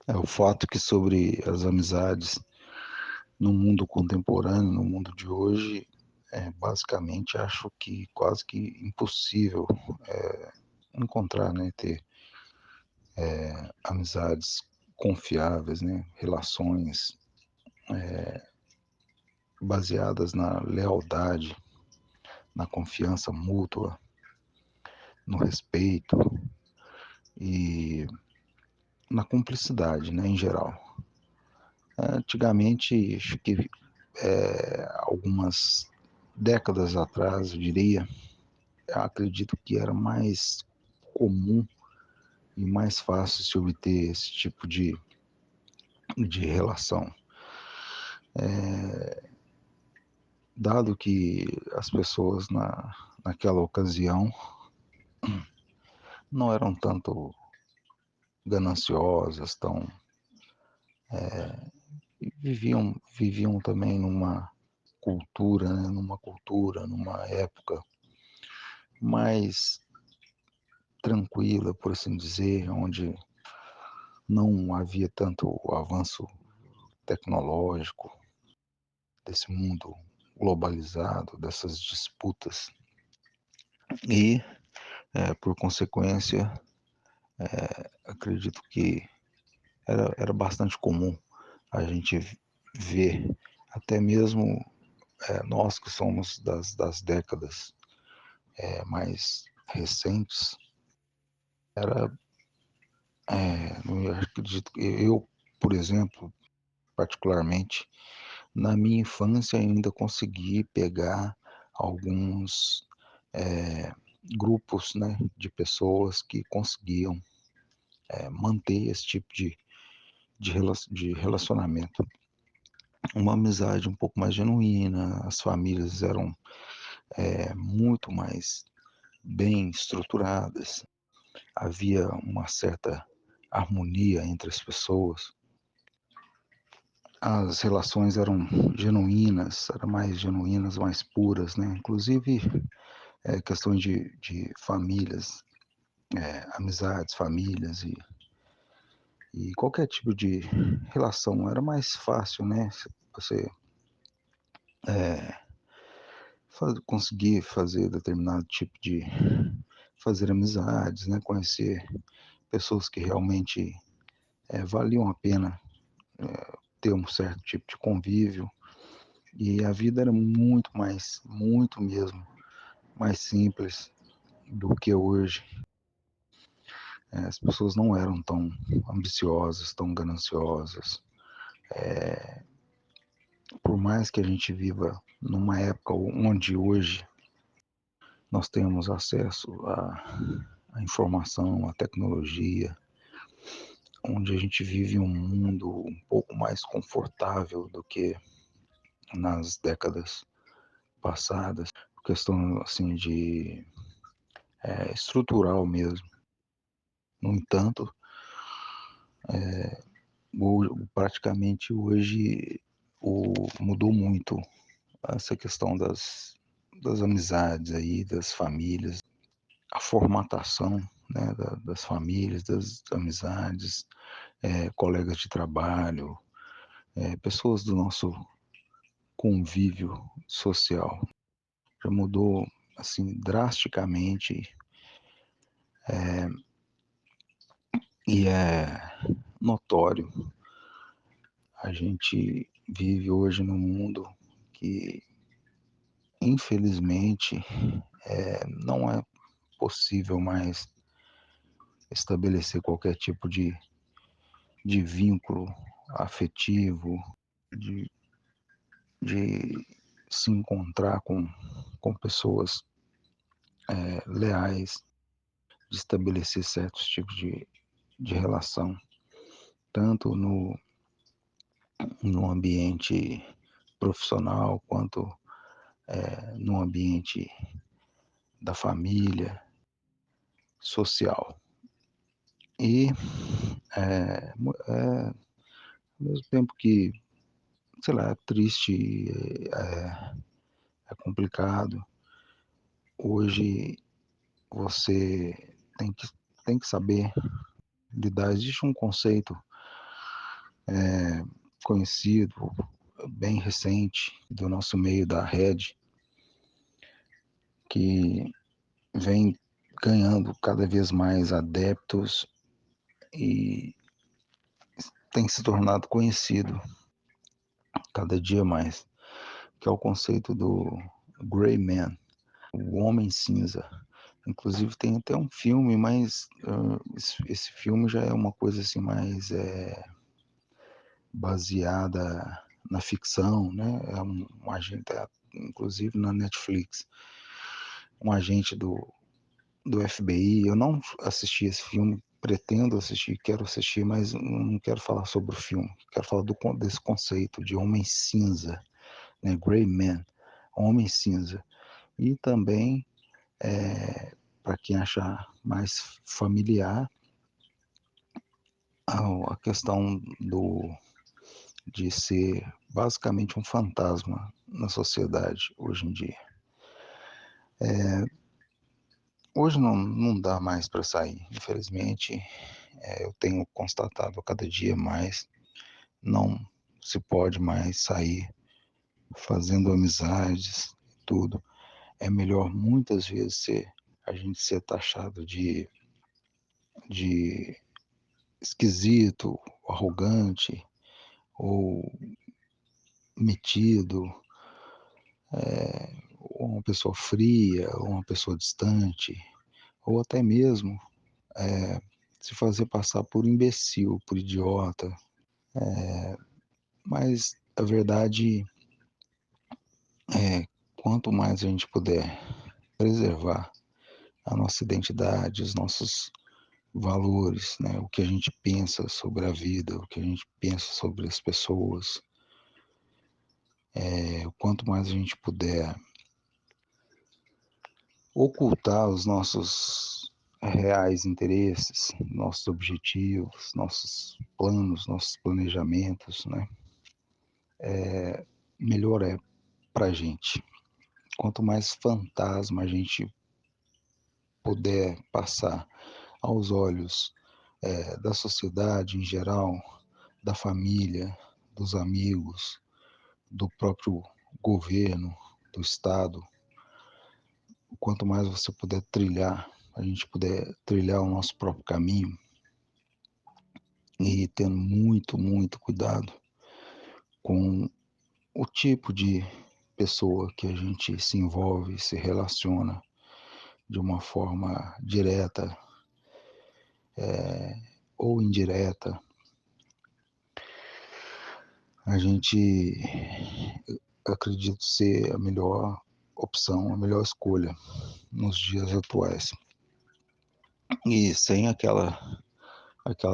É o fato que sobre as amizades no mundo contemporâneo, no mundo de hoje, basicamente acho que quase que impossível encontrar, né, ter amizades confiáveis, né, relações baseadas na lealdade, na confiança mútua, no respeito e na cumplicidade, né, em geral. Antigamente, acho que algumas décadas atrás, eu diria, eu acredito que era mais comum e mais fácil se obter esse tipo de relação. Dado que as pessoas naquela ocasião não eram tanto gananciosas, viviam também numa cultura, né, numa época mais tranquila, por assim dizer, onde não havia tanto avanço tecnológico desse mundo globalizado, dessas disputas e, por consequência, acredito que era bastante comum a gente ver, até mesmo nós que somos das décadas mais recentes, era, eu acredito que eu, por exemplo, particularmente, na minha infância ainda consegui pegar alguns grupos, né, de pessoas que conseguiam manter esse tipo de relacionamento. Uma amizade um pouco mais genuína, as famílias eram muito mais bem estruturadas, havia uma certa harmonia entre as pessoas, as relações eram genuínas, eram mais genuínas, mais puras, né? Inclusive questões de famílias, amizades, famílias e qualquer tipo de relação era mais fácil, né? Você conseguir fazer determinado tipo de fazer amizades, né? Conhecer pessoas que realmente valiam a pena ter um certo tipo de convívio e a vida era muito mesmo, mais simples do que hoje. As pessoas não eram tão ambiciosas, tão gananciosas. Por mais que a gente viva numa época onde hoje nós temos acesso à informação, à tecnologia, onde a gente vive um mundo um pouco mais confortável do que nas décadas passadas, questão assim de estrutural mesmo. No entanto, praticamente hoje mudou muito essa questão das amizades aí, das famílias, a formatação, né, das famílias, das amizades, colegas de trabalho, pessoas do nosso convívio social. Já mudou assim drasticamente e é notório. A gente vive hoje num mundo que, infelizmente, não é possível mais estabelecer qualquer tipo de vínculo afetivo, de, de se encontrar com com pessoas leais, de estabelecer certos tipos de relação, tanto no ambiente profissional quanto no ambiente da família, social. E ao mesmo tempo que, sei lá, é triste, é complicado, hoje você tem que saber lidar. Existe um conceito conhecido, bem recente, do nosso meio da rede, que vem ganhando cada vez mais adeptos e tem se tornado conhecido cada dia mais, que é o conceito do Gray Man, o Homem Cinza. Inclusive tem até um filme, mas esse filme já é uma coisa assim mais baseada na ficção, né? É um agente, inclusive na Netflix, um agente do FBI. Eu não assisti esse filme, pretendo assistir, quero assistir, mas não quero falar sobre o filme. Quero falar desse conceito de homem cinza, né? Gray Man, homem cinza. E também, para quem achar mais familiar, a questão de ser basicamente um fantasma na sociedade hoje em dia. Hoje não dá mais para sair, infelizmente. Eu tenho constatado a cada dia mais, não se pode mais sair fazendo amizades, tudo. É melhor muitas vezes a gente ser taxado de esquisito, arrogante ou metido, ou uma pessoa fria, ou uma pessoa distante, ou até mesmo se fazer passar por imbecil, por idiota. Mas a verdade é, quanto mais a gente puder preservar a nossa identidade, os nossos valores, né? O que a gente pensa sobre a vida, o que a gente pensa sobre as pessoas, o quanto mais a gente puder ocultar os nossos reais interesses, nossos objetivos, nossos planos, nossos planejamentos, né? Melhor é para a gente. Quanto mais fantasma a gente puder passar aos olhos da sociedade em geral, da família, dos amigos, do próprio governo, do Estado, quanto mais você puder trilhar, a gente puder trilhar o nosso próprio caminho e tendo muito, muito cuidado com o tipo de pessoa que a gente se envolve, se relaciona de uma forma direta ou indireta, a gente acredito ser a melhor opção, a melhor escolha nos dias atuais. E sem aquela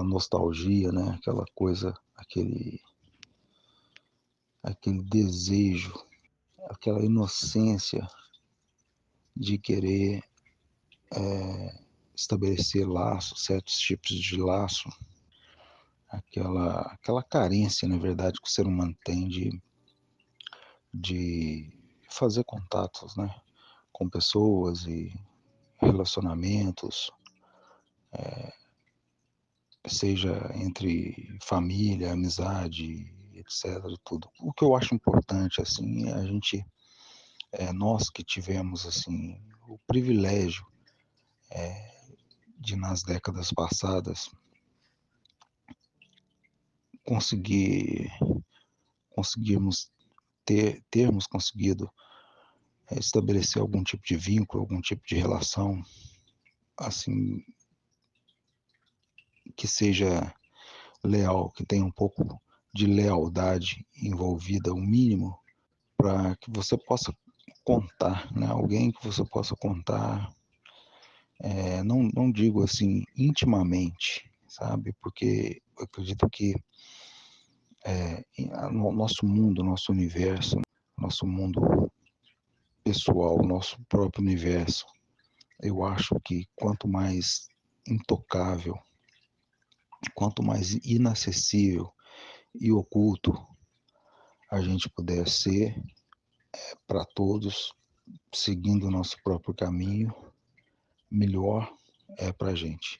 nostalgia, né? Aquela coisa, aquele desejo, aquela inocência de querer estabelecer laços, certos tipos de laço, aquela carência, na verdade, que o ser humano tem de fazer contatos, né? Com pessoas e relacionamentos, seja entre família, amizade, etc. Tudo. O que eu acho importante, assim, é a gente, nós que tivemos, assim, o privilégio de nas décadas passadas conseguir, conseguirmos termos conseguido estabelecer algum tipo de vínculo, algum tipo de relação, assim, que seja leal, que tenha um pouco de lealdade envolvida, o mínimo, para que você possa contar, né? Alguém que você possa contar, não digo assim intimamente, sabe? Porque eu acredito que no nosso mundo, nosso universo, nosso mundo pessoal, nosso próprio universo, eu acho que quanto mais intocável, quanto mais inacessível e oculto a gente puder ser para todos, seguindo o nosso próprio caminho, melhor é para a gente.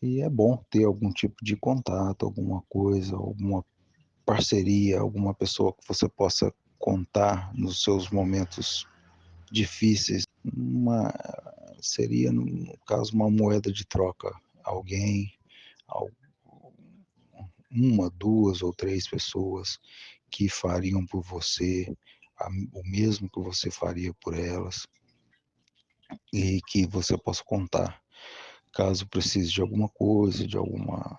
E é bom ter algum tipo de contato, alguma coisa, alguma parceria, alguma pessoa que você possa contar nos seus momentos difíceis. Seria, no caso, uma moeda de troca. Alguém, uma, duas ou três pessoas que fariam por você o mesmo que você faria por elas e que você possa contar caso precise de alguma coisa, de alguma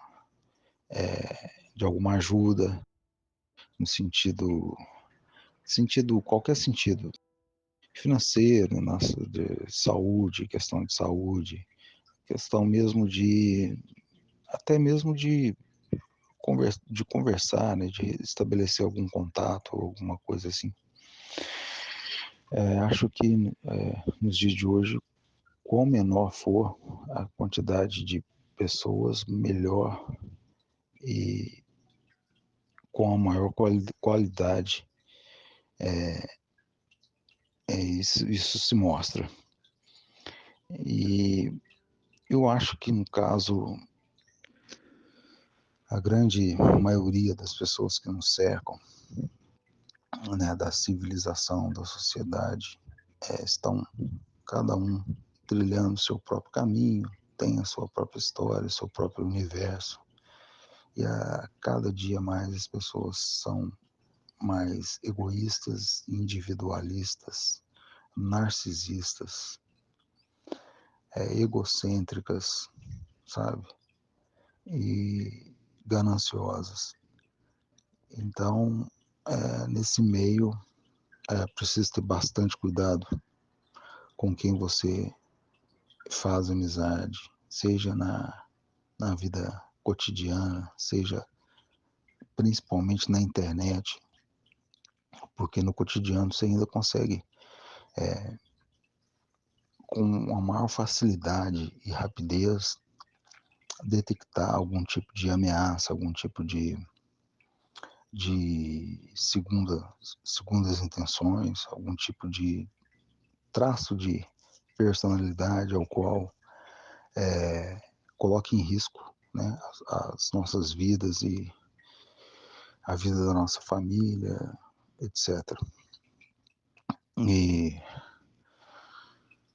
ajuda, no sentido, qualquer sentido, financeiro, de saúde, questão de saúde, questão mesmo até mesmo de conversar, né, de estabelecer algum contato, alguma coisa assim. Acho que nos dias de hoje, quanto menor for a quantidade de pessoas, melhor e com a maior qualidade isso se mostra. E eu acho que no caso, a grande maioria das pessoas que nos cercam, né, da civilização, da sociedade, estão cada um trilhando seu próprio caminho, tem a sua própria história, seu próprio universo. E a cada dia mais as pessoas são mais egoístas, individualistas, narcisistas, egocêntricas, sabe? E gananciosas. Então, nesse meio, precisa ter bastante cuidado com quem você faz amizade, seja na vida cotidiana, seja principalmente na internet, porque no cotidiano você ainda consegue, com uma maior facilidade e rapidez, detectar algum tipo de ameaça, algum tipo de segundas intenções, algum tipo de traço de personalidade ao qual coloque em risco, né, as nossas vidas e a vida da nossa família, etc. E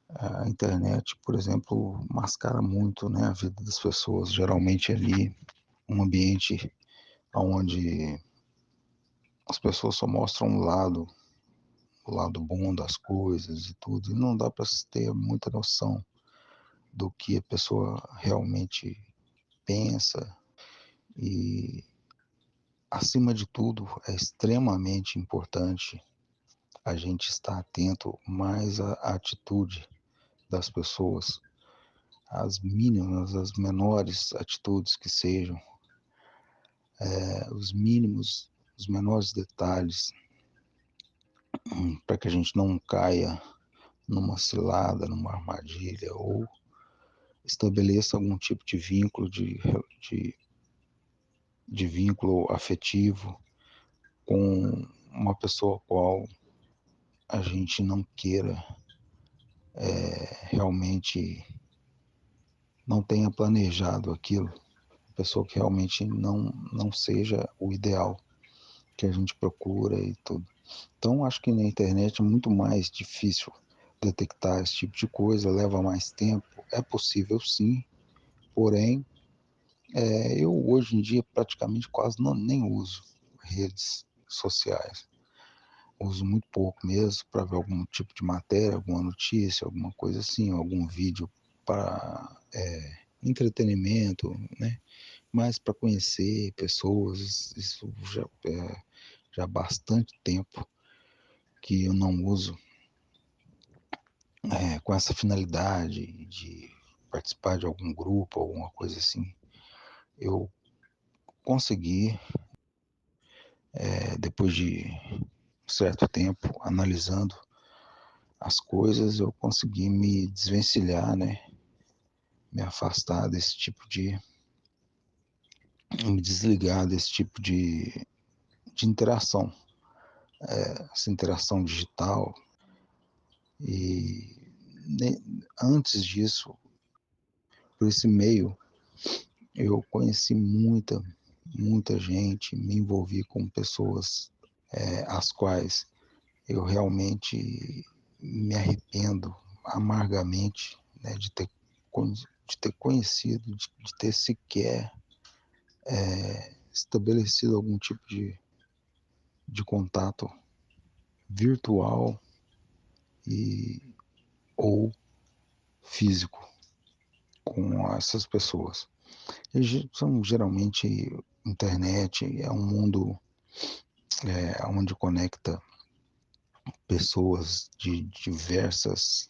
a internet, por exemplo, mascara muito, né, a vida das pessoas. Geralmente ali um ambiente onde as pessoas só mostram o lado bom das coisas e tudo, e não dá para ter muita noção do que a pessoa realmente pensa. E acima de tudo é extremamente importante a gente estar atento mais à atitude das pessoas, as mínimas, as menores atitudes que sejam, os mínimos, os menores detalhes, para que a gente não caia numa cilada, numa armadilha, ou estabeleça algum tipo de vínculo, de, de vínculo afetivo com uma pessoa qual a gente não queira realmente, não tenha planejado aquilo, pessoa que realmente não seja o ideal que a gente procura e tudo. Então, acho que na internet é muito mais difícil detectar esse tipo de coisa, leva mais tempo. É possível sim, porém, eu hoje em dia praticamente quase nem uso redes sociais. Uso muito pouco mesmo para ver algum tipo de matéria, alguma notícia, alguma coisa assim, algum vídeo para entretenimento, né? Mas para conhecer pessoas, isso já há bastante tempo que eu não uso com essa finalidade de participar de algum grupo, alguma coisa assim, eu consegui, depois de um certo tempo, analisando as coisas, eu consegui me desvencilhar, né? Me afastar desse tipo de, me desligar desse tipo de interação, essa interação digital. E antes disso, por esse meio, eu conheci muita gente, me envolvi com pessoas as quais eu realmente me arrependo amargamente, né, de ter conhecido, de ter sequer estabelecido algum tipo de contato virtual e ou físico com essas pessoas. São geralmente internet é um mundo onde conecta pessoas de diversas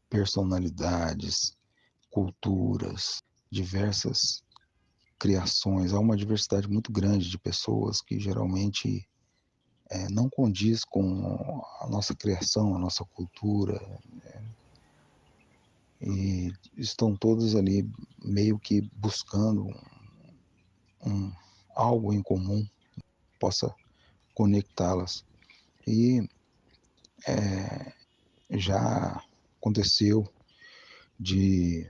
personalidades, culturas, diversas criações. Há uma diversidade muito grande de pessoas que geralmente não condiz com a nossa criação, a nossa cultura, e estão todos ali meio que buscando um, algo em comum que possa conectá-las. E já aconteceu de,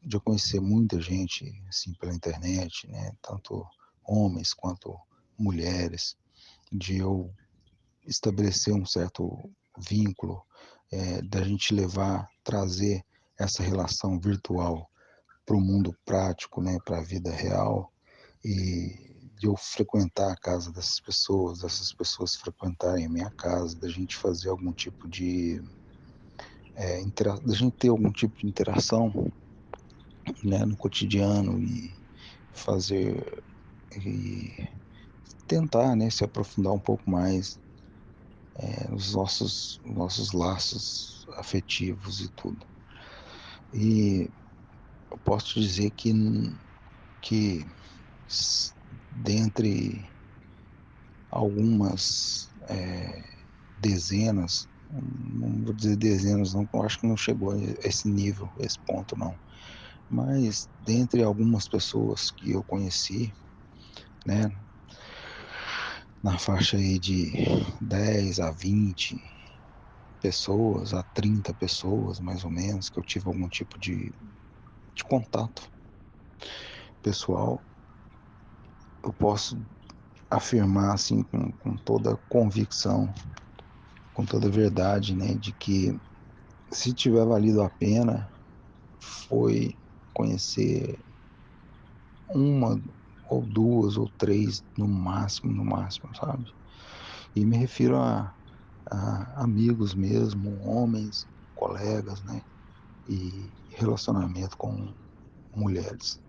de eu conhecer muita gente assim pela internet, né? Tanto homens quanto mulheres, de eu estabelecer um certo vínculo, da gente trazer essa relação virtual para o mundo prático, né, para a vida real, e de eu frequentar a casa dessas pessoas frequentarem a minha casa, da gente fazer algum tipo da gente ter algum tipo de interação, né, no cotidiano e fazer e tentar, né, se aprofundar um pouco mais nos nossos laços afetivos e tudo. E eu posso te dizer que dentre algumas dezenas, não vou dizer dezenas não, eu acho que não chegou a esse nível, esse ponto não, mas dentre algumas pessoas que eu conheci, né, na faixa aí de 10 a 20 pessoas, a 30 pessoas mais ou menos, que eu tive algum tipo de contato pessoal, eu posso afirmar assim com toda convicção, com toda verdade, né, de que se tiver valido a pena, foi conhecer uma ou duas ou três no máximo, sabe? E me refiro a amigos mesmo, homens, colegas, né? E relacionamento com mulheres.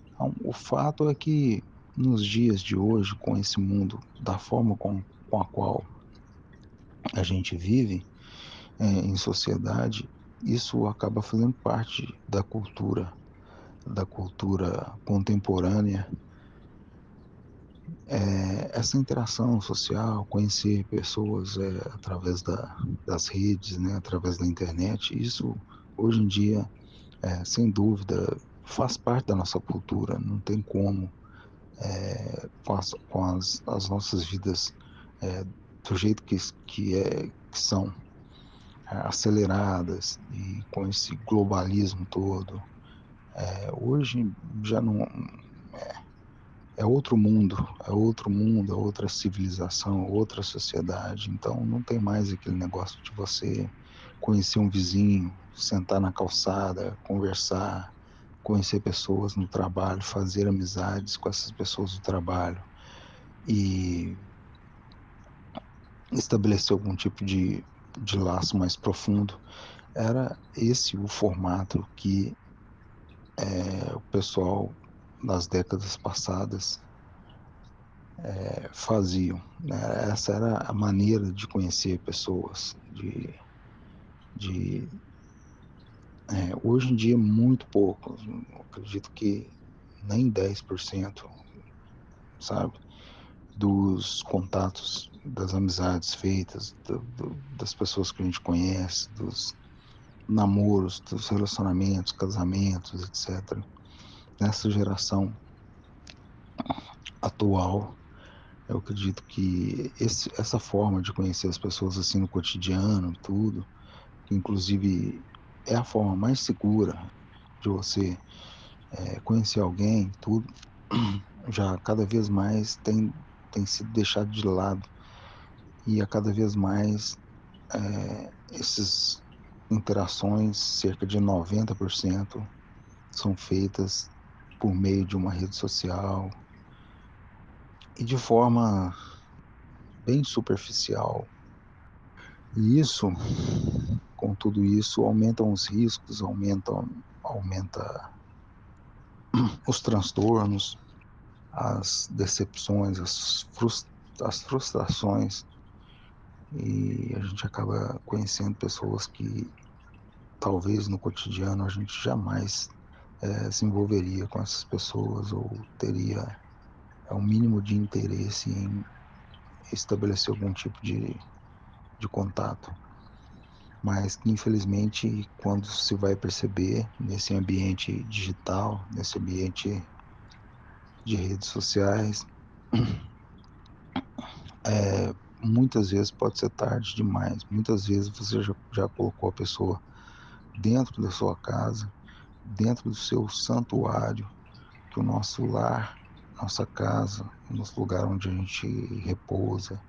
Então, o fato é que nos dias de hoje, com esse mundo da forma com a qual a gente vive em sociedade, isso acaba fazendo parte da cultura contemporânea, essa interação social, conhecer pessoas através das redes, né, através da internet, isso hoje em dia, sem dúvida, faz parte da nossa cultura, não tem como, as nossas vidas do jeito que são, aceleradas e com esse globalismo todo, hoje já não é outro mundo, é outra civilização, outra sociedade. Então não tem mais aquele negócio de você conhecer um vizinho, sentar na calçada, conversar, conhecer pessoas no trabalho, fazer amizades com essas pessoas do trabalho e estabelecer algum tipo de laço mais profundo. Era esse o formato que o pessoal nas décadas passadas faziam, né? Essa era a maneira de conhecer pessoas, de hoje em dia muito pouco, eu acredito que nem 10%, sabe, dos contatos, das amizades feitas, das pessoas que a gente conhece, dos namoros, dos relacionamentos, casamentos, etc. Nessa geração atual, eu acredito que essa forma de conhecer as pessoas assim no cotidiano, tudo, que inclusive é a forma mais segura de você conhecer alguém, tudo, já cada vez mais tem sido deixado de lado e a cada vez mais essas interações, cerca de 90%, são feitas por meio de uma rede social e de forma bem superficial. E isso, com tudo isso, aumentam os riscos, aumenta os transtornos, as decepções, as frustrações, e a gente acaba conhecendo pessoas que talvez no cotidiano a gente jamais se envolveria com essas pessoas ou teria um mínimo de interesse em estabelecer algum tipo de contato. Mas que infelizmente, quando se vai perceber nesse ambiente digital, nesse ambiente de redes sociais, muitas vezes pode ser tarde demais. Muitas vezes você já colocou a pessoa dentro da sua casa, dentro do seu santuário, que o nosso lar, nossa casa, o nosso lugar onde a gente repousa,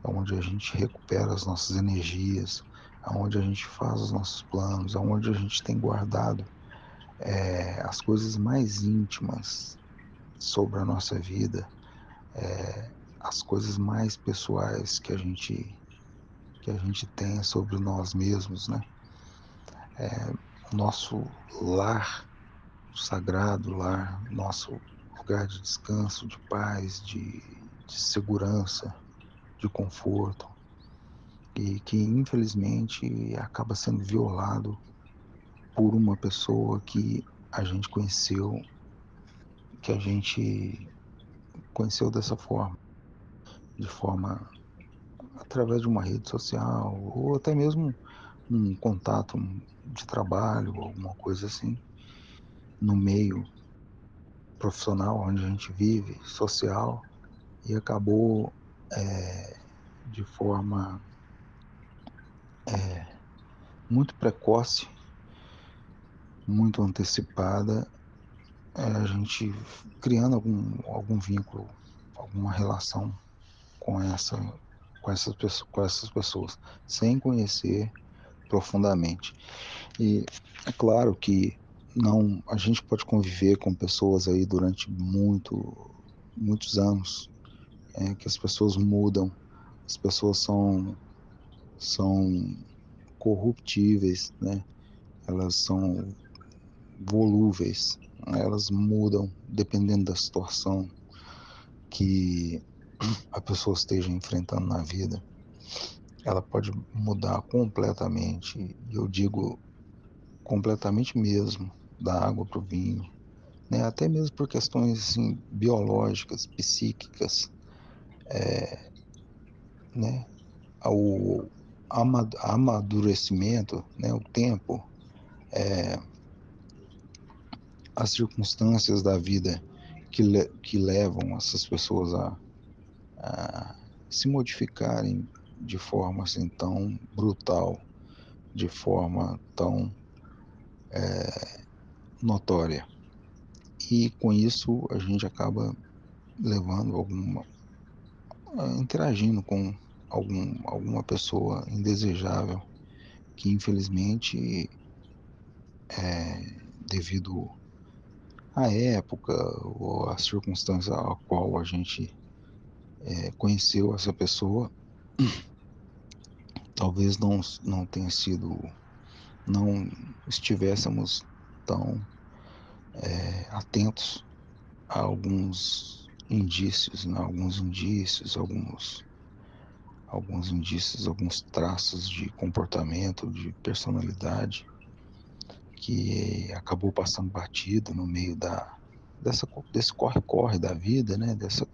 onde a gente recupera as nossas energias, onde a gente faz os nossos planos, onde a gente tem guardado as coisas mais íntimas sobre a nossa vida, as coisas mais pessoais que a gente tem sobre nós mesmos, né? O nosso lar sagrado, lar, nosso lugar de descanso, de paz, de segurança, de conforto, e que infelizmente acaba sendo violado por uma pessoa que a gente conheceu dessa forma, de forma através de uma rede social ou até mesmo um contato de trabalho, alguma coisa assim, no meio profissional onde a gente vive, social, e acabou de forma muito precoce, muito antecipada, a gente criando algum vínculo, alguma relação com com essas pessoas, sem conhecer profundamente. E é claro que não, a gente pode conviver com pessoas aí durante muitos anos, que as pessoas mudam, as pessoas são corruptíveis, né? Elas são volúveis, elas mudam dependendo da situação que a pessoa esteja enfrentando na vida. Ela pode mudar completamente, e eu digo completamente mesmo, da água para o vinho, né? Até mesmo por questões assim, biológicas, psíquicas, né? O amadurecimento, né? O tempo, as circunstâncias da vida que levam essas pessoas a se modificarem de forma assim tão brutal, de forma tão notória. E com isso a gente acaba levando interagindo com alguma pessoa indesejável que infelizmente devido à época ou à circunstância a qual a gente conheceu essa pessoa, talvez não tenha sido, não estivéssemos tão atentos a alguns indícios, né, alguns indícios, alguns traços de comportamento, de personalidade que acabou passando batido no meio desse corre-corre da vida, né? Dessa,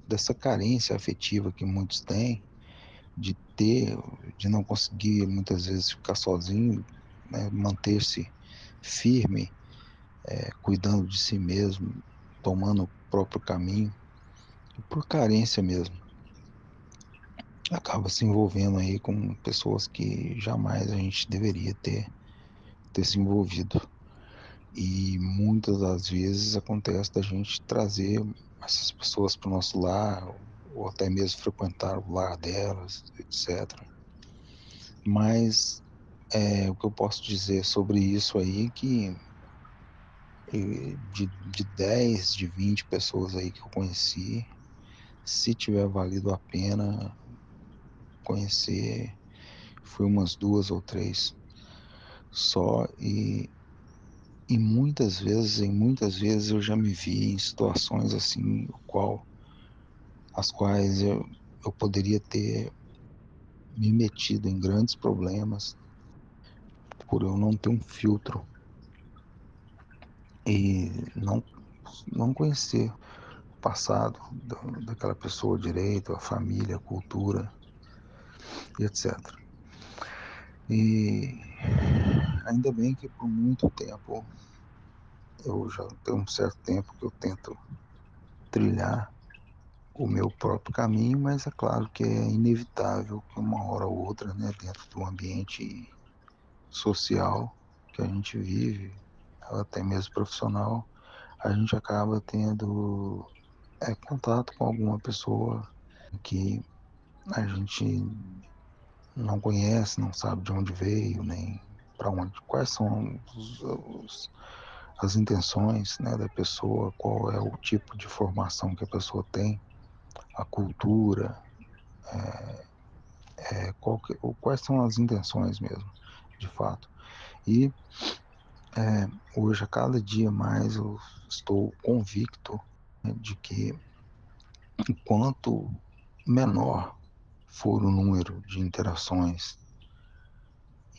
dessa carência afetiva que muitos têm, de ter, de não conseguir muitas vezes ficar sozinho, né? Manter-se firme, cuidando de si mesmo, tomando o próprio caminho, e por carência mesmo, acaba se envolvendo aí com pessoas que jamais a gente deveria ter se envolvido. E muitas das vezes acontece da gente trazer essas pessoas para o nosso lar, ou até mesmo frequentar o lar delas, etc. Mas o que eu posso dizer sobre isso aí é que de 10, de 20 pessoas aí que eu conheci, se tiver valido a pena conhecer, foi umas duas ou três só, e muitas vezes eu já me vi em situações assim, as quais eu poderia ter me metido em grandes problemas por eu não ter um filtro e não conhecer o passado daquela pessoa direito, a família, a cultura e etc. E ainda bem que por muito tempo, eu já tenho um certo tempo que eu tento trilhar o meu próprio caminho, mas é claro que é inevitável que uma hora ou outra, né, dentro do ambiente social que a gente vive, até mesmo profissional, a gente acaba tendo contato com alguma pessoa que a gente não conhece, não sabe de onde veio, nem para onde, quais são as intenções, né, da pessoa, qual é o tipo de formação que a pessoa tem, a cultura, quais são as intenções mesmo, de fato. E hoje, a cada dia mais, eu estou convicto, né, de que quanto menor for o número de interações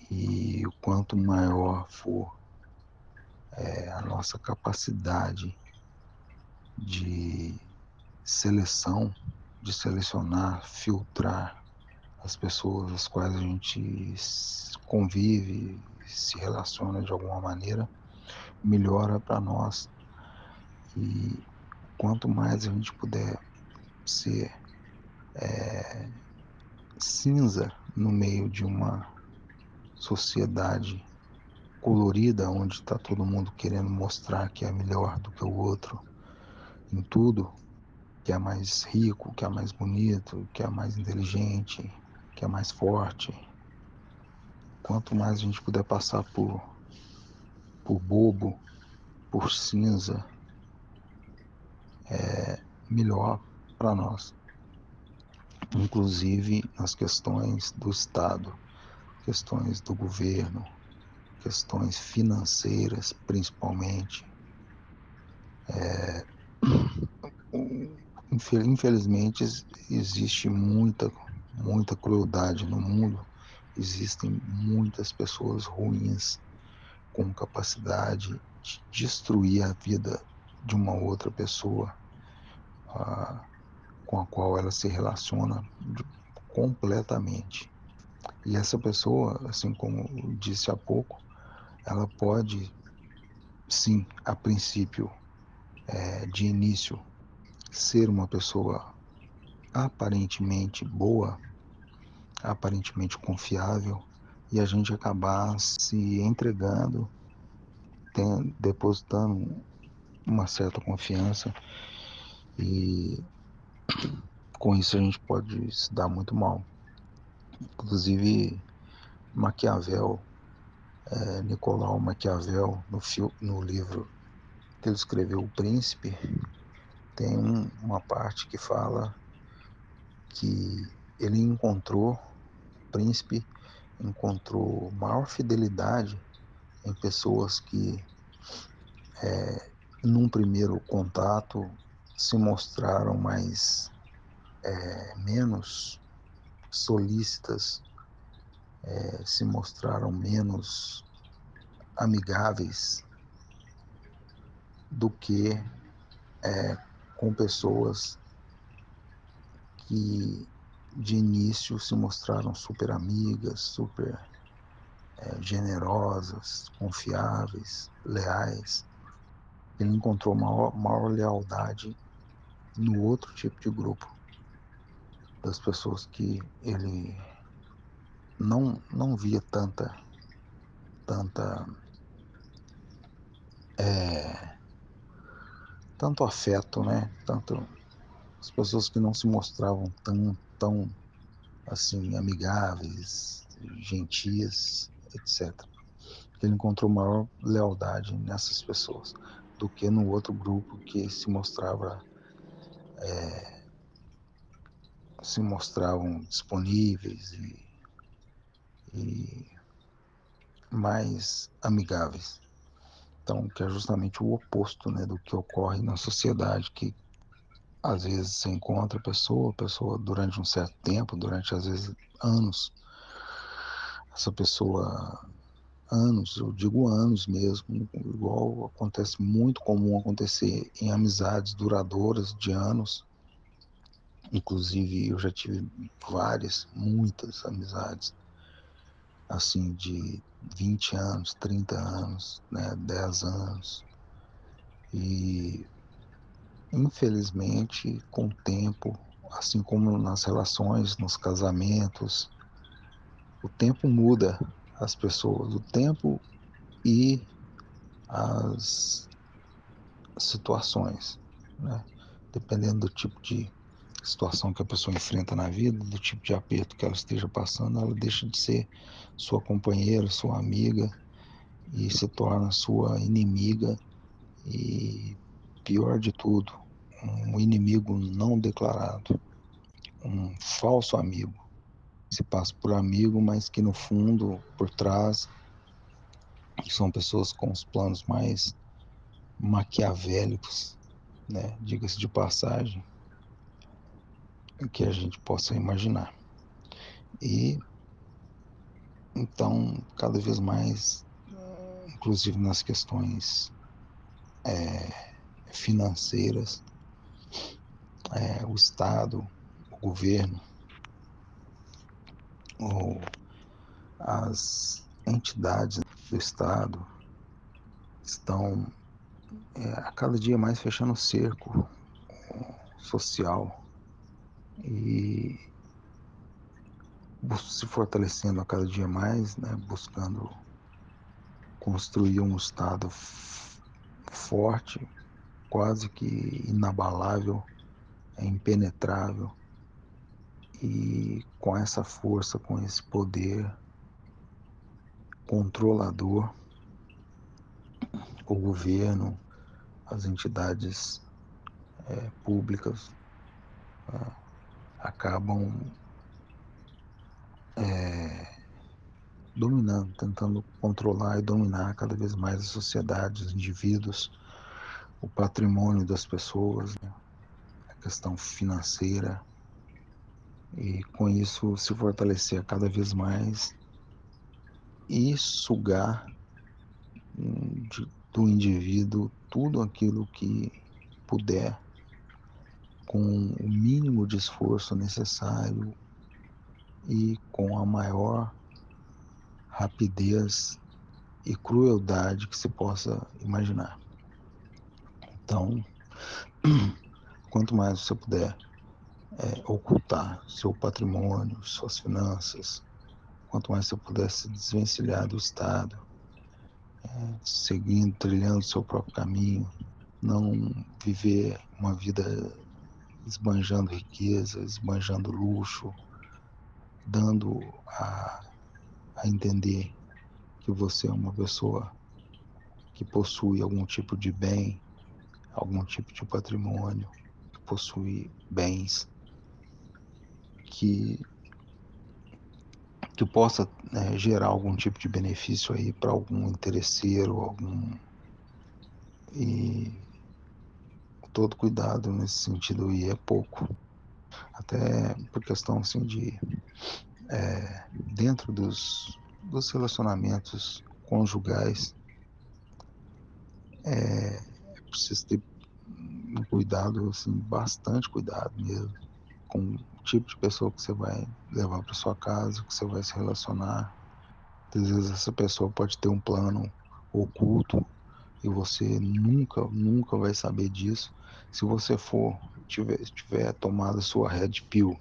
e o quanto maior for a nossa capacidade de seleção, de selecionar, filtrar as pessoas às quais a gente convive, se relaciona de alguma maneira, melhora para nós. E quanto mais a gente puder ser cinza no meio de uma sociedade colorida, onde está todo mundo querendo mostrar que é melhor do que o outro em tudo, que é mais rico, que é mais bonito, que é mais inteligente, que é mais forte. Quanto mais a gente puder passar por bobo, por cinza, melhor para nós. Inclusive nas questões do Estado, questões do governo, questões financeiras, principalmente. Infelizmente, existe muita crueldade no mundo. Existem muitas pessoas ruins com capacidade de destruir a vida de uma outra pessoa, ah, com a qual ela se relaciona completamente. E essa pessoa, assim como eu disse há pouco, ela pode, sim, a princípio, de início, ser uma pessoa aparentemente boa, aparentemente confiável, e a gente acabar se entregando, depositando uma certa confiança, e com isso a gente pode se dar muito mal. Inclusive, Maquiavel, Nicolau Maquiavel, no livro que ele escreveu, O Príncipe, tem uma parte que fala que ele encontrou, o príncipe encontrou maior fidelidade em pessoas que, num primeiro contato, se mostraram menos solícitas, se mostraram menos amigáveis do que com pessoas que de início se mostraram super amigas, super generosas, confiáveis, leais. Ele encontrou maior lealdade no outro tipo de grupo, das pessoas que ele não via tanta tanto afeto, né? Tanto as pessoas que não se mostravam tão assim amigáveis, gentis, etc. Ele encontrou maior lealdade nessas pessoas do que no outro grupo que se mostravam disponíveis e mais amigáveis. Então, que é justamente o oposto, né, do que ocorre na sociedade, que às vezes você encontra a pessoa durante um certo tempo, durante às vezes anos, essa pessoa, anos, eu digo anos mesmo, igual acontece muito comum acontecer em amizades duradouras de anos. Inclusive eu já tive muitas amizades assim de 20 anos, 30 anos, né, 10 anos. E infelizmente, com o tempo, assim como nas relações, nos casamentos, o tempo muda as pessoas, o tempo e as situações, né? Dependendo do tipo de situação que a pessoa enfrenta na vida, do tipo de aperto que ela esteja passando, ela deixa de ser sua companheira, sua amiga e se torna sua inimiga e, pior de tudo, um inimigo não declarado, um falso amigo. Se passa por amigo, mas que no fundo, por trás, são pessoas com os planos mais maquiavélicos, né? Diga-se de passagem, que a gente possa imaginar. E então, cada vez mais, inclusive nas questões financeiras, o Estado, o governo, ou as entidades do Estado estão a cada dia mais fechando o cerco social e se fortalecendo a cada dia mais, né, buscando construir um Estado forte, quase que inabalável, impenetrável, e com essa força, com esse poder controlador, o governo, as entidades públicas acabam dominando, tentando controlar e dominar cada vez mais a sociedade, os indivíduos, o patrimônio das pessoas, né? A questão financeira, e com isso se fortalecer cada vez mais e sugar do indivíduo tudo aquilo que puder, com o mínimo de esforço necessário e com a maior rapidez e crueldade que se possa imaginar. Então, quanto mais você puder ocultar seu patrimônio, suas finanças, quanto mais você puder se desvencilhar do Estado, seguindo, trilhando seu próprio caminho, não viver uma vida esbanjando riqueza, esbanjando luxo, dando a entender que você é uma pessoa que possui algum tipo de bem, algum tipo de patrimônio, que possui bens que, que possa gerar algum tipo de benefício aí para algum interesseiro, e todo cuidado nesse sentido aí é pouco. Até por questão assim de dentro dos relacionamentos conjugais, é preciso ter um cuidado, assim, bastante cuidado mesmo, com o tipo de pessoa que você vai levar para sua casa, que você vai se relacionar. Às vezes essa pessoa pode ter um plano oculto e você nunca vai saber disso. Se você tiver tomado a sua Red Pill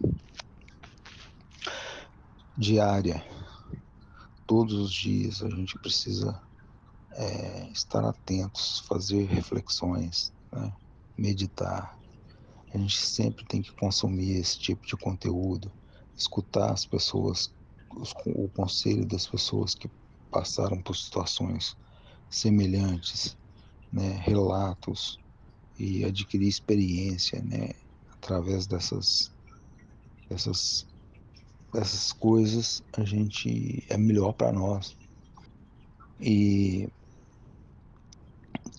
diária, todos os dias, a gente precisa estar atentos, fazer reflexões, né? Meditar. A gente sempre tem que consumir esse tipo de conteúdo, escutar as pessoas, o conselho das pessoas que passaram por situações semelhantes, né? Relatos e adquirir experiência, né? Através dessas, dessas coisas, a gente é melhor para nós. E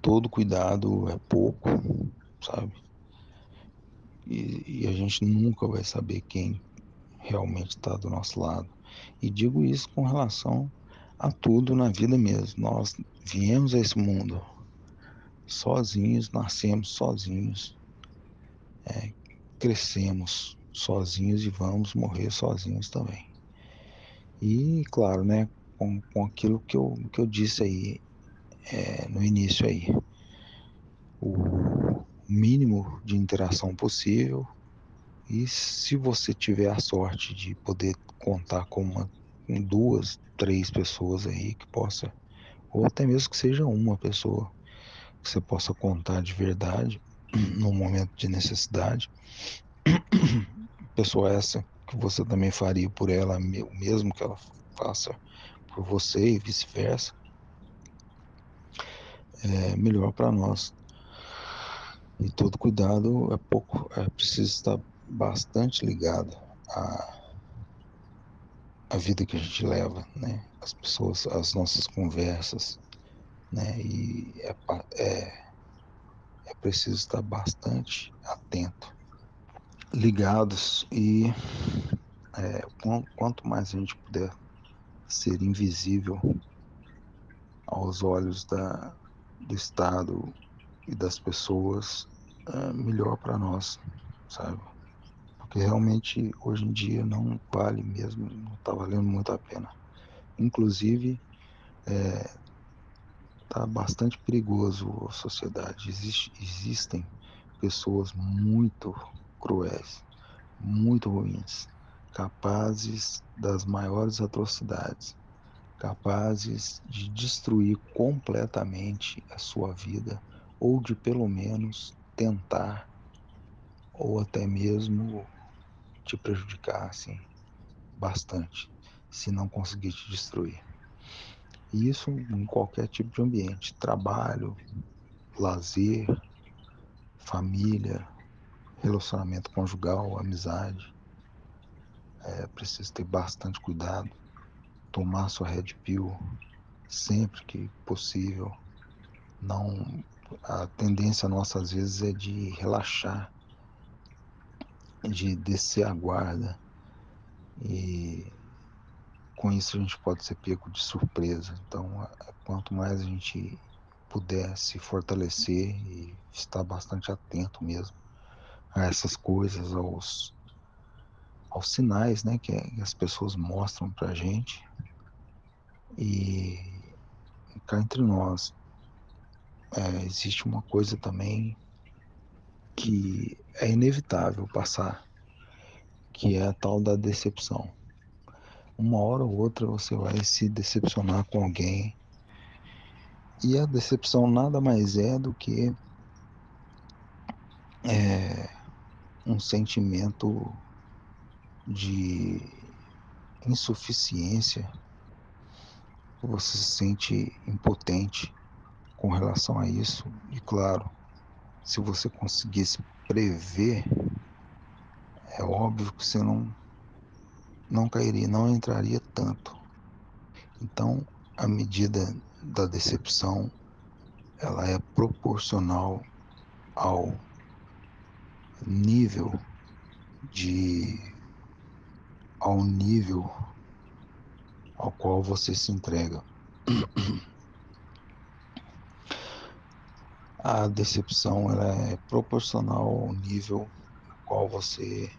todo cuidado é pouco, sabe? E a gente nunca vai saber quem realmente está do nosso lado. E digo isso com relação a tudo na vida mesmo. Nós viemos a esse mundo sozinhos, nascemos sozinhos, crescemos sozinhos e vamos morrer sozinhos também. E, claro, né, com aquilo que eu disse aí no início aí, o mínimo de interação possível. E se você tiver a sorte de poder contar com duas, três pessoas aí que possa, ou até mesmo que seja uma pessoa que você possa contar de verdade no momento de necessidade, pessoa essa que você também faria por ela, o mesmo que ela faça por você e vice-versa, é melhor para nós. E todo cuidado é pouco, é preciso estar bastante ligado à vida que a gente leva, né? As pessoas, as nossas conversas, né? E é preciso estar bastante atento, ligados e quanto mais a gente puder ser invisível aos olhos do Estado e das pessoas, melhor para nós, sabe? Porque realmente hoje em dia não vale mesmo, não está valendo muito a pena. Inclusive, está bastante perigoso a sociedade. Existem pessoas muito cruéis, muito ruins, capazes das maiores atrocidades, capazes de destruir completamente a sua vida, ou de pelo menos tentar, ou até mesmo te prejudicar assim, bastante, se não conseguir te destruir. E isso em qualquer tipo de ambiente, trabalho, lazer, família, relacionamento conjugal, amizade. É preciso ter bastante cuidado, tomar sua Red Pill sempre que possível. Não, a tendência nossa às vezes é de relaxar, de descer a guarda e com isso a gente pode ser pego de surpresa. Então, quanto mais a gente puder se fortalecer e estar bastante atento mesmo a essas coisas, aos sinais, né, que as pessoas mostram pra gente. E cá entre nós, existe uma coisa também que é inevitável passar, que é a tal da decepção. Uma hora ou outra você vai se decepcionar com alguém, e a decepção nada mais é do que um sentimento de insuficiência, você se sente impotente com relação a isso. E claro, se você conseguisse prever, é óbvio que você não cairia, não entraria tanto. Então, a medida da decepção, ela é proporcional ao nível de ao nível ao qual você se entrega. A decepção ela é proporcional ao nível no qual você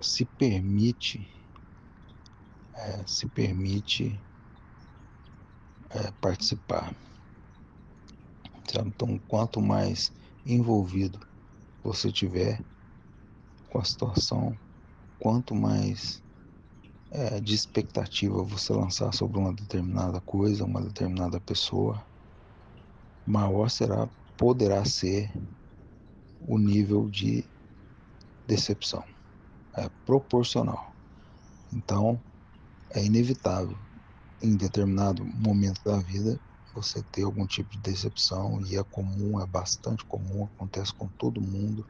se permite participar. Sabe? Então, quanto mais envolvido você tiver com a situação, quanto mais de expectativa você lançar sobre uma determinada coisa, uma determinada pessoa, maior poderá ser o nível de decepção. É proporcional. Então, é inevitável, em determinado momento da vida, você ter algum tipo de decepção, e é comum, é bastante comum, acontece com todo mundo.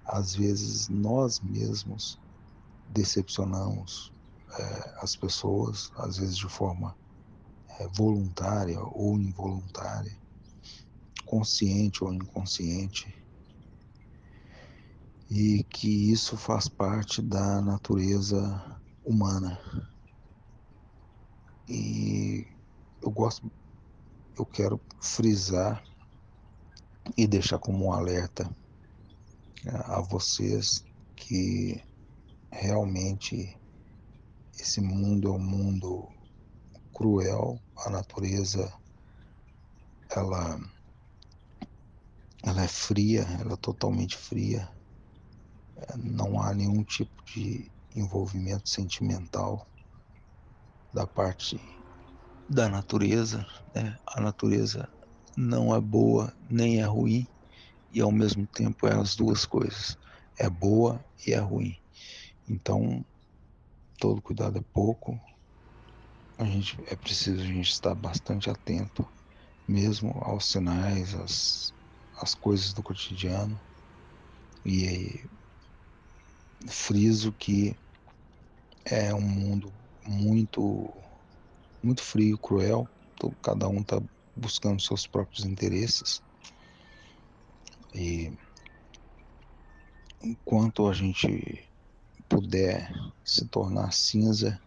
Às vezes, nós mesmos decepcionamos as pessoas, às vezes de forma voluntária ou involuntária, consciente ou inconsciente, e que isso faz parte da natureza humana. E eu gosto, eu quero frisar e deixar como um alerta a vocês que realmente esse mundo é um mundo cruel, a natureza ela, ela é fria, ela é totalmente fria, não há nenhum tipo de envolvimento sentimental da parte da natureza, né? A natureza não é boa nem é ruim, e ao mesmo tempo é as duas coisas. É boa e é ruim. Então, todo cuidado é pouco. É preciso a gente estar bastante atento, mesmo aos sinais, às coisas do cotidiano. E friso que é um mundo muito, muito frio, cruel. Cada um está buscando seus próprios interesses. E enquanto a gente puder se tornar cinza,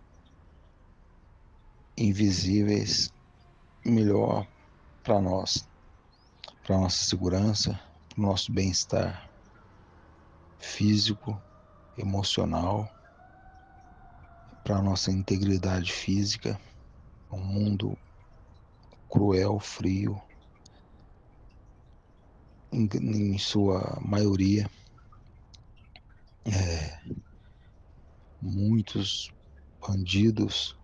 invisíveis, melhor para nós, para nossa segurança, para o nosso bem-estar físico, emocional, para nossa integridade física. Um mundo cruel, frio, em sua maioria, muitos bandidos,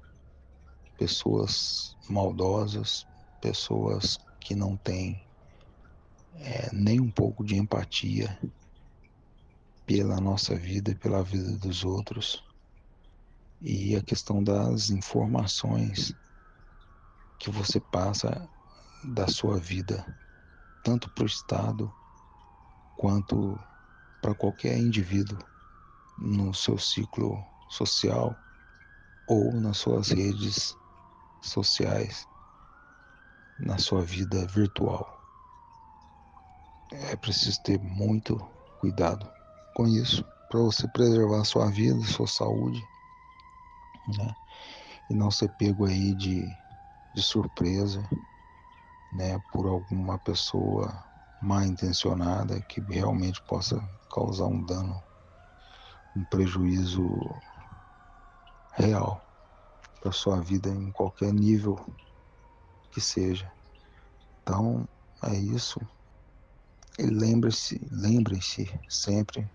pessoas maldosas, pessoas que não têm nem um pouco de empatia pela nossa vida e pela vida dos outros. E a questão das informações que você passa da sua vida, tanto para o Estado quanto para qualquer indivíduo no seu ciclo social ou nas suas redes sociais, na sua vida virtual. É preciso ter muito cuidado com isso para você preservar a sua vida, a sua saúde, né? E não ser pego aí de surpresa, né, por alguma pessoa mal intencionada que realmente possa causar um dano, um prejuízo real para sua vida em qualquer nível que seja. Então, é isso. E lembrem-se sempre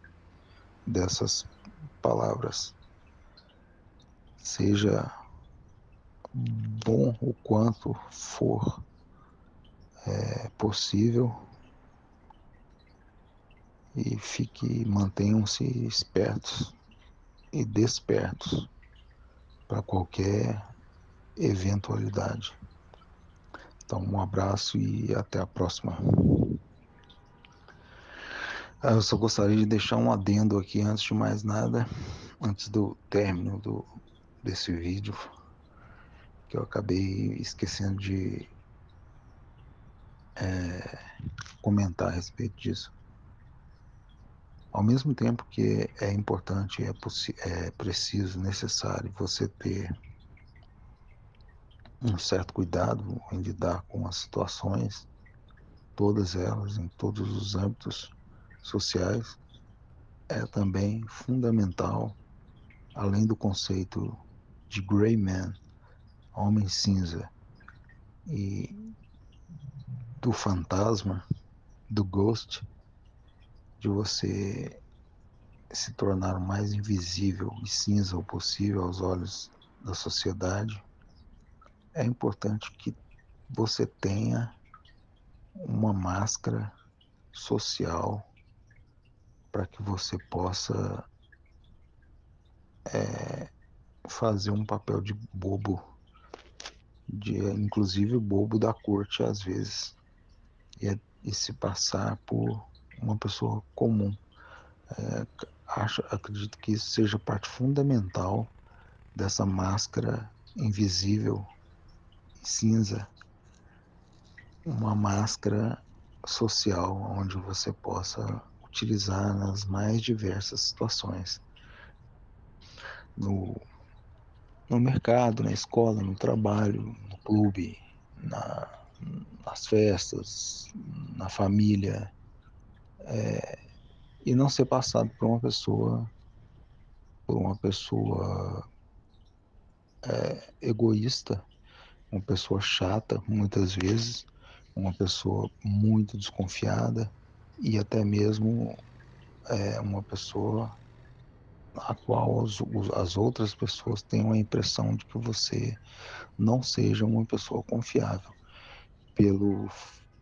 dessas palavras. Seja bom o quanto for possível, e mantenham-se espertos e despertos para qualquer eventualidade. Então, um abraço e até a próxima. Eu só gostaria de deixar um adendo aqui antes de mais nada, antes do término desse vídeo, que eu acabei esquecendo de comentar a respeito disso. Ao mesmo tempo que é importante, é preciso, necessário você ter um certo cuidado em lidar com as situações, todas elas, em todos os âmbitos sociais, é também fundamental, além do conceito de gray man, homem cinza, e do fantasma, do ghost, de você se tornar o mais invisível e cinza possível aos olhos da sociedade. É importante que você tenha uma máscara social para que você possa fazer um papel de bobo, inclusive bobo da corte às vezes, e se passar por uma pessoa comum. Acredito que isso seja parte fundamental dessa máscara invisível e cinza, uma máscara social onde você possa utilizar nas mais diversas situações, no, no mercado, na escola, no trabalho, no clube, na, nas festas, na família, e não ser passado por uma pessoa egoísta, uma pessoa chata, muitas vezes, uma pessoa muito desconfiada e até mesmo uma pessoa a qual as outras pessoas tenham a impressão de que você não seja uma pessoa confiável pelo,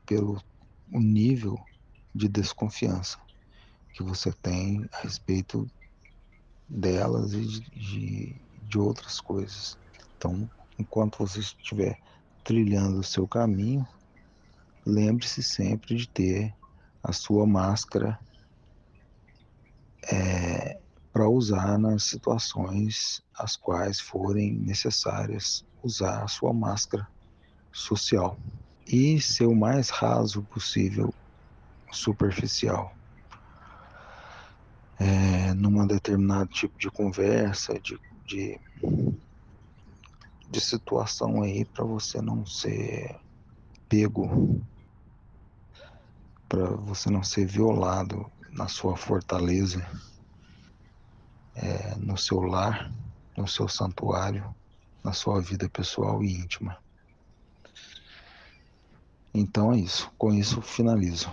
pelo nível de desconfiança que você tem a respeito delas e de outras coisas. Então, enquanto você estiver trilhando o seu caminho, lembre-se sempre de ter a sua máscara para usar nas situações as quais forem necessárias usar a sua máscara social. E ser o mais raso possível, superficial. Numa determinado tipo de conversa, de situação aí, para você não ser pego, para você não ser violado na sua fortaleza, no seu lar, no seu santuário, na sua vida pessoal e íntima. Então é isso. Com isso finalizo.